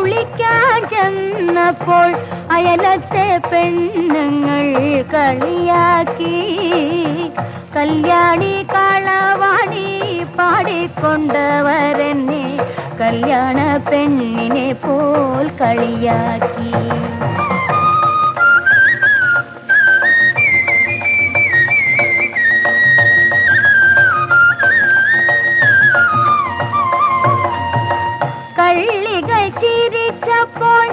കുളിക്കാൻ ചെന്നപ്പോൾ അയലത്തെ പെണ്ണുങ്ങൾ കളിയാക്കി. കല്യാണി കളവാണി പാടിക്കൊണ്ടവരെന്നെ കല്യാണ പെണ്ണിനെ പോൽ കളിയാക്കി. കള്ളികൾ ചിരിച്ചപ്പോൾ